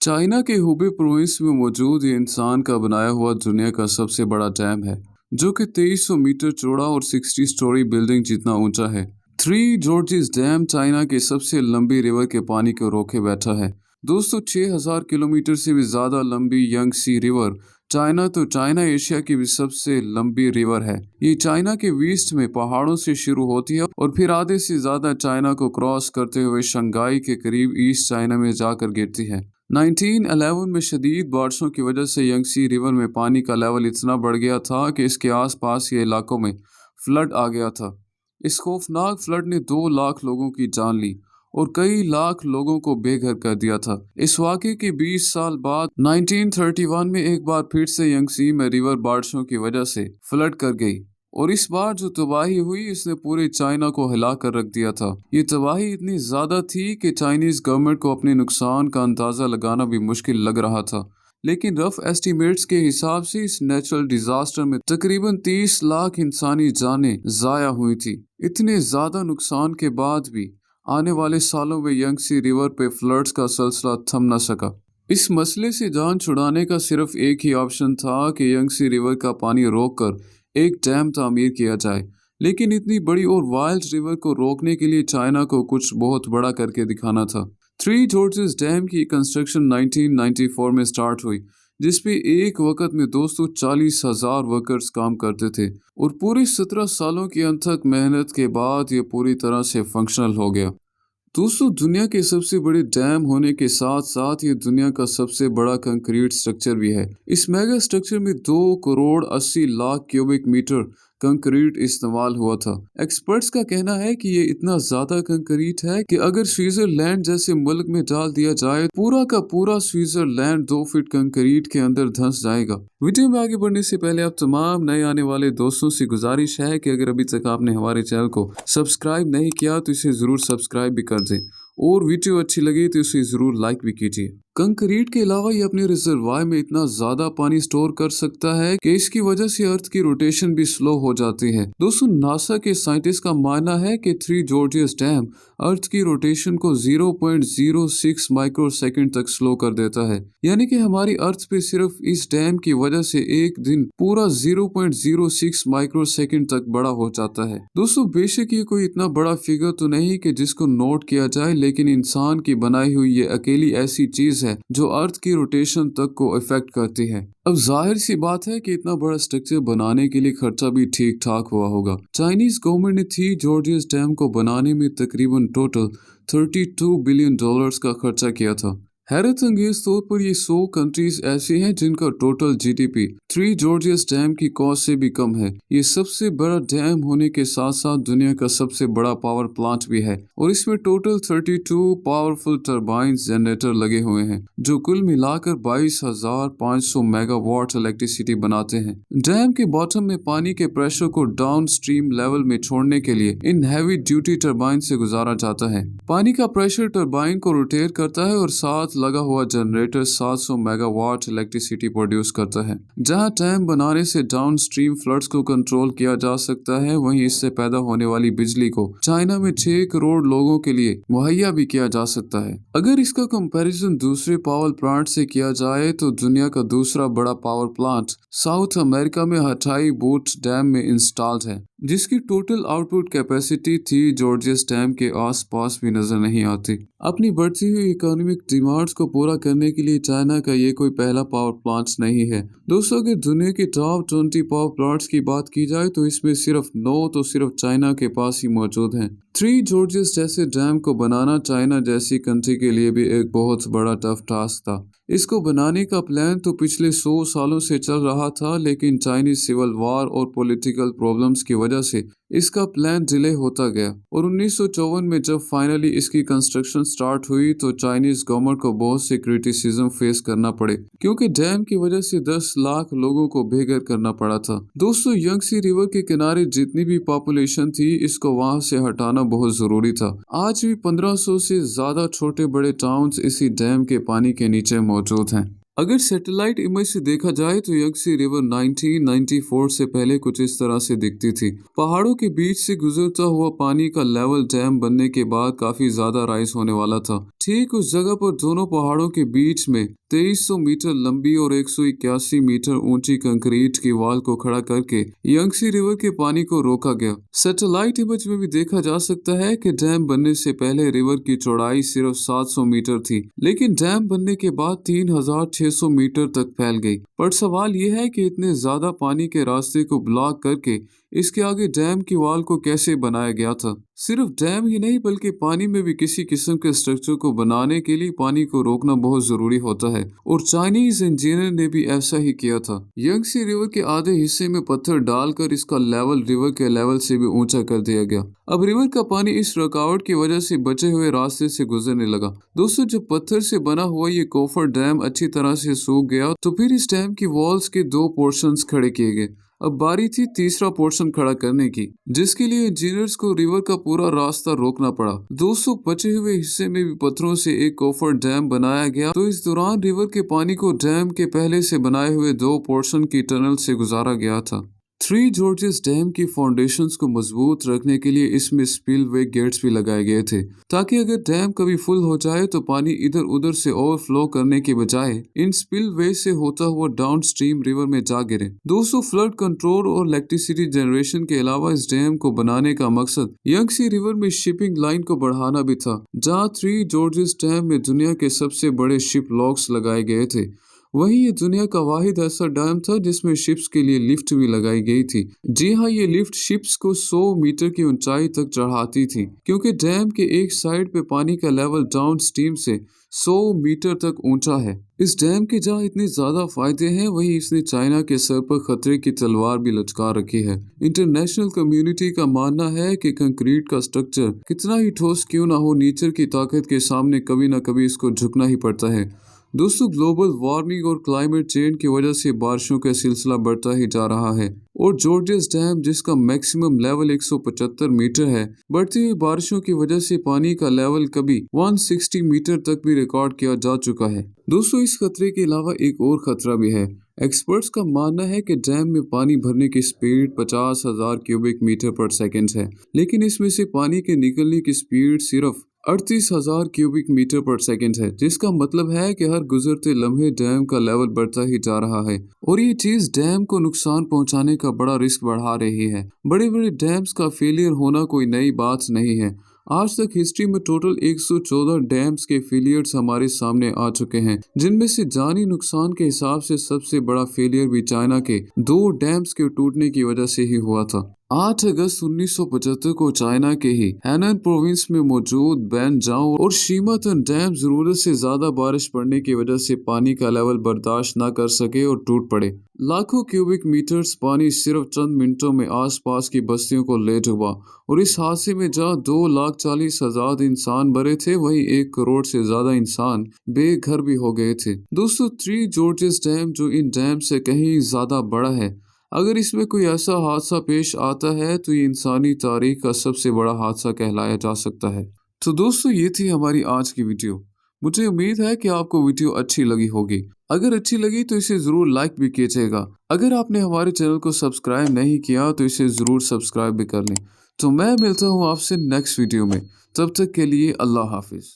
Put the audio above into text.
China के Hubei province में मौजूद ये इंसान का बनाया हुआ दुनिया का सबसे बड़ा डैम है, जो कि 2300 मीटर चौड़ा और 60 स्टोरी बिल्डिंग जितना ऊंचा है। थ्री जॉर्जेस डैम चाइना के सबसे लंबी रिवर के पानी को रोके बैठा है। दोस्तों, 6000 किलोमीटर से भी ज्यादा लंबी यंगसी रिवर चाइना एशिया की भी सबसे लंबी रिवर है। ये चाइना के वेस्ट में पहाड़ों से शुरू होती है और फिर आधे से ज्यादा चाइना को क्रॉस करते हुए शंघाई के करीब ईस्ट चाइना में जाकर गिरती है। 1911 में शदीद बारिशों की वजह से यंगसी रिवर में पानी का लेवल इतना बढ़ गया था कि इसके आसपास के इलाकों में फ्लड आ गया था। इस खौफनाक फ्लड ने 2 लाख लोगों की जान ली और कई लाख लोगों को बेघर कर दिया था। इस वाक़े के 20 साल बाद 1931 में एक बार फिर से यंगसी में रिवर बारिशों की वजह से फ्लड कर गई और इस बार जो तबाही हुई इसने पूरे चाइना को हिला कर रख दिया था। ये तबाही इतनी ज्यादा थी कि चाइनीज गवर्नमेंट को अपने नुकसान का अंदाजा लगाना भी मुश्किल लग रहा था। लेकिन रफ एस्टिमेट्स के हिसाब से इस नेचुरल डिजास्टर में तकरीबन 30 लाख इंसानी जानें जाया हुई थी। इतने ज्यादा नुकसान के बाद भी आने वाले सालों में यंगसी रिवर पे फ्लड्स का सिलसिला थम न सका। इस मसले से जान छुड़ाने का सिर्फ एक ही ऑप्शन था कि यंगसी रिवर का पानी रोककर एक डैम तामीर किया जाए। लेकिन इतनी बड़ी और वाइल्ड रिवर को रोकने के लिए चाइना को कुछ बहुत बड़ा करके दिखाना था। थ्री जॉर्जेस डैम की कंस्ट्रक्शन 1994 में स्टार्ट हुई, जिसपे एक वक्त में 240,000 वर्कर्स काम करते थे और पूरे 17 सालों की अथक मेहनत के बाद ये पूरी तरह से फंक्शनल हो गया। दोस्तों, दुनिया के सबसे बड़े डैम होने के साथ साथ ये दुनिया का सबसे बड़ा कंक्रीट स्ट्रक्चर भी है। इस मेगा स्ट्रक्चर में 2 crore 80 lakh cubic metre concrete इस्तेमाल हुआ था। एक्सपर्ट्स का कहना है कि ये इतना ज्यादा कंक्रीट है कि अगर स्विट्जरलैंड जैसे मुल्क में डाल दिया जाए, पूरा का पूरा स्विट्जरलैंड 2 फीट कंक्रीट के अंदर धंस जाएगा। वीडियो में आगे बढ़ने से पहले आप तमाम नए आने वाले दोस्तों से गुजारिश है कि अगर अभी तक आपने हमारे चैनल को सब्सक्राइब नहीं किया तो इसे जरूर सब्सक्राइब भी कर दें और वीडियो अच्छी लगी तो इसे जरूर लाइक भी कीजिए। कंक्रीट के अलावा ये अपने रिजर्वायर में इतना ज्यादा पानी स्टोर कर सकता है कि इसकी वजह से अर्थ की रोटेशन भी स्लो हो जाती है। दोस्तों, नासा के साइंटिस्ट का मानना है कि थ्री जॉर्जियस डैम अर्थ की रोटेशन को 0.06 माइक्रो सेकेंड तक स्लो कर देता है। यानी कि हमारी अर्थ पे सिर्फ इस डैम की वजह से एक दिन पूरा 0.06 माइक्रो सेकेंड तक बड़ा हो जाता है। दोस्तों, बेशक ये कोई इतना बड़ा फिगर तो नहीं कि जिसको नोट किया जाए, लेकिन इंसान की बनाई हुई ये अकेली ऐसी चीज है जो अर्थ की रोटेशन तक को इफेक्ट करती है। अब जाहिर सी बात है कि इतना बड़ा स्ट्रक्चर बनाने के लिए खर्चा भी ठीक ठाक हुआ होगा। चाइनीज गवर्नमेंट ने थ्री जॉर्जियस डैम को बनाने में तकरीबन टोटल $32 बिलियन का खर्चा किया था। हैरत अंगेज तौर पर ये 100 कंट्रीज ऐसी हैं जिनका total GDP three gorgeous dam की कॉस्ट से भी कम है। ये सबसे बड़ा डैम होने के साथ साथ दुनिया का सबसे बड़ा पावर प्लांट भी है और इसमें टोटल 32 पावरफुल टरबाइन जनरेटर लगे हुए हैं जो कुल मिलाकर 22,500 मेगावाट इलेक्ट्रिसिटी बनाते हैं। डैम के बॉटम में पानी के प्रेशर को डाउन स्ट्रीम लेवल में छोड़ने के लिए इन हैवी ड्यूटी टरबाइन से गुजारा जाता है। पानी का प्रेशर टरबाइन को रोटेट करता है और साथ लगा हुआ जनरेटर 700 मेगावाट इलेक्ट्रिसिटी प्रोड्यूस करता है। जहां डैम बनाने से डाउन स्ट्रीम फ्लड्स को कंट्रोल किया जा सकता है, वहीं इससे पैदा होने वाली बिजली को चाइना में 6 करोड़ लोगों के लिए मुहैया भी किया जा सकता है। अगर इसका कंपैरिजन दूसरे पावर प्लांट से किया जाए तो दुनिया का दूसरा बड़ा पावर प्लांट साउथ अमेरिका में हटाई बूट डैम में इंस्टॉल्ड है, जिसकी टोटल आउटपुट कैपेसिटी थी जॉर्जियस डैम के आसपास भी नजर नहीं आती। अपनी बढ़ती हुई इकोनॉमिक डिमांड्स को पूरा करने के लिए चाइना का ये कोई पहला पावर प्लांट नहीं है। दोस्तों, अगर दुनिया के टॉप 20 पावर प्लांट्स की बात की जाए तो इसमें सिर्फ 9 तो सिर्फ चाइना के पास ही मौजूद हैं। थ्री जॉर्जियस जैसे डैम को बनाना चाइना जैसी कंट्री के लिए भी एक बहुत बड़ा टफ टास्क था। इसको बनाने का प्लान तो पिछले 100 सालों से चल रहा था, लेकिन चाइनीज सिविल वॉर और पॉलिटिकल प्रॉब्लम्स की वजह से इसका प्लान डिले होता गया और 1954 में जब फाइनली इसकी कंस्ट्रक्शन स्टार्ट हुई तो चाइनीज गवर्नमेंट को बहुत से क्रिटिसिज्म फेस करना पड़े, क्योंकि डैम की वजह से 10 लाख लोगों को बेघर करना पड़ा था। दोस्तों, यंगसी रिवर के किनारे जितनी भी पॉपुलेशन थी, इसको वहां से हटाना बहुत जरूरी था। आज भी 1500 से ज्यादा छोटे बड़े टाउन्स इसी डैम के पानी के नीचे मौजूद हैं। अगर सैटेलाइट इमेज से देखा जाए तो यंगसी रिवर 1994 से पहले कुछ इस तरह से दिखती थी। पहाड़ों के बीच से गुजरता हुआ पानी का लेवल डैम बनने के बाद काफी ज्यादा राइज होने वाला था। ठीक उस जगह पर दोनों पहाड़ों के बीच में 2300 मीटर लंबी और 181 मीटर ऊंची कंक्रीट की वॉल को खड़ा करके यंगसी रिवर के पानी को रोका गया। सैटेलाइट इमेज में भी देखा जा सकता है कि डैम बनने से पहले रिवर की चौड़ाई सिर्फ 700 मीटर थी, लेकिन डैम बनने के बाद 3600 मीटर तक फैल गई। पर सवाल यह है कि इतने ज्यादा पानी के रास्ते को ब्लॉक करके इसके आगे डैम की वॉल को कैसे बनाया गया था। सिर्फ डैम ही नहीं बल्कि पानी में भी किसी किस्म के स्ट्रक्चर को बनाने के लिए पानी को रोकना बहुत जरूरी होता है, और चाइनीज इंजीनियर ने भी ऐसा ही किया था। यंगसी रिवर के आधे हिस्से में पत्थर डालकर इसका लेवल रिवर के लेवल से भी ऊंचा कर दिया गया। अब रिवर का पानी इस रुकावट की वजह से बचे हुए रास्ते से गुजरने लगा। दोस्तों, जब पत्थर से बना हुआ ये कोफर डैम अच्छी तरह से सूख गया तो फिर इस डैम की वॉल्स के 2 पोर्शंस खड़े किए गए। अब बारी थी तीसरा पोर्शन खड़ा करने की, जिसके लिए इंजीनियर्स को रिवर का पूरा रास्ता रोकना पड़ा। 200 बचे हुए हिस्से में भी पत्थरों से एक कोफर डैम बनाया गया, तो इस दौरान रिवर के पानी को डैम के पहले से बनाए हुए 2 पोर्शन की टनल से गुजारा गया था। 3 जॉर्जेस डैम की फाउंडेशंस को मजबूत रखने के लिए इसमें स्पिलवे गेट्स भी लगाए गए थे, ताकि अगर डैम कभी फुल हो जाए तो पानी इधर उधर से ओवरफ्लो करने के बजाय इन स्पिलवे से होता हुआ डाउनस्ट्रीम रिवर में जा गिरे। दोस्तों, फ्लड कंट्रोल और इलेक्ट्रिसिटी जनरेशन के अलावा इस डैम को बनाने का मकसद यंगसी रिवर में शिपिंग लाइन को बढ़ाना भी था। जहाँ 3 जॉर्जेस डैम में दुनिया के सबसे बड़े शिप लॉक्स लगाए गए थे, वहीं ये दुनिया का वाहिद ऐसा डैम था जिसमें शिप्स के लिए लिफ्ट भी लगाई गई थी। जी हाँ, ये लिफ्ट शिप्स को 100 मीटर की ऊंचाई तक चढ़ाती थी, क्योंकि डैम के एक साइड पे पानी का लेवल डाउन स्ट्रीम से 100 मीटर तक ऊंचा है। इस डैम के जहाँ इतने ज्यादा फायदे हैं, वहीं इसने चाइना के सर पर खतरे की तलवार भी लटका रखी है। इंटरनेशनल कम्युनिटी का मानना है कि कंक्रीट का स्ट्रक्चर कितना ही ठोस क्यों ना हो, नेचर की ताकत के सामने कभी ना कभी इसको झुकना ही पड़ता है। दोस्तों, ग्लोबल वार्मिंग और क्लाइमेट चेंज की वजह से बारिशों का सिलसिला बढ़ता ही जा रहा है, और जॉर्जेस डैम जिसका मैक्सिमम लेवल 175 मीटर है, बढ़ती हुई बारिशों की वजह से पानी का लेवल कभी 160 मीटर तक भी रिकॉर्ड किया जा चुका है। दोस्तों, इस खतरे के अलावा एक और खतरा भी है। एक्सपर्ट्स का मानना है कि डैम में पानी भरने की स्पीड 50,000 क्यूबिक मीटर पर सेकेंड है, लेकिन इसमें से पानी के निकलने की स्पीड सिर्फ 38,000 क्यूबिक मीटर पर सेकेंड है, जिसका मतलब है कि हर गुजरते लम्हे डैम का लेवल बढ़ता ही जा रहा है, और ये चीज डैम को नुकसान पहुंचाने का बड़ा रिस्क बढ़ा रही है। बड़े बड़े डैम्स का फेलियर होना कोई नई बात नहीं है। आज तक हिस्ट्री में टोटल 114 डैम्स के फेलियर्स हमारे सामने आ चुके हैं, जिनमें से जानी नुकसान के हिसाब से सबसे बड़ा फेलियर भी चाइना के 2 डैम्स के टूटने की वजह से ही हुआ था। 8 अगस्त 1975 को चाइना के ही हैनन प्रोविंस में मौजूद बैनजाओ और शीमातन डैम जरूरत से ज्यादा बारिश पड़ने की वजह से पानी का लेवल बर्दाश्त न कर सके और टूट पड़े। लाखों क्यूबिक मीटर्स पानी सिर्फ चंद मिनटों में आसपास की बस्तियों को ले डूबा, और इस हादसे में जहाँ 2,40,000 इंसान मरे थे, वहीं 1 करोड़ से ज्यादा इंसान बेघर भी हो गए थे। दोस्तों, 3 जॉर्जेस डैम जो इन डैम से कहीं ज्यादा बड़ा है, अगर इसमें कोई ऐसा हादसा पेश आता है तो ये इंसानी तारीख का सबसे बड़ा हादसा कहलाया जा सकता है। तो दोस्तों, ये थी हमारी आज की वीडियो। मुझे उम्मीद है कि आपको वीडियो अच्छी लगी होगी। अगर अच्छी लगी तो इसे ज़रूर लाइक भी कीजिएगा। अगर आपने हमारे चैनल को सब्सक्राइब नहीं किया तो इसे ज़रूर सब्सक्राइब भी कर लें। तो मैं मिलता हूँ आपसे नेक्स्ट वीडियो में। तब तक के लिए अल्लाह हाफिज़।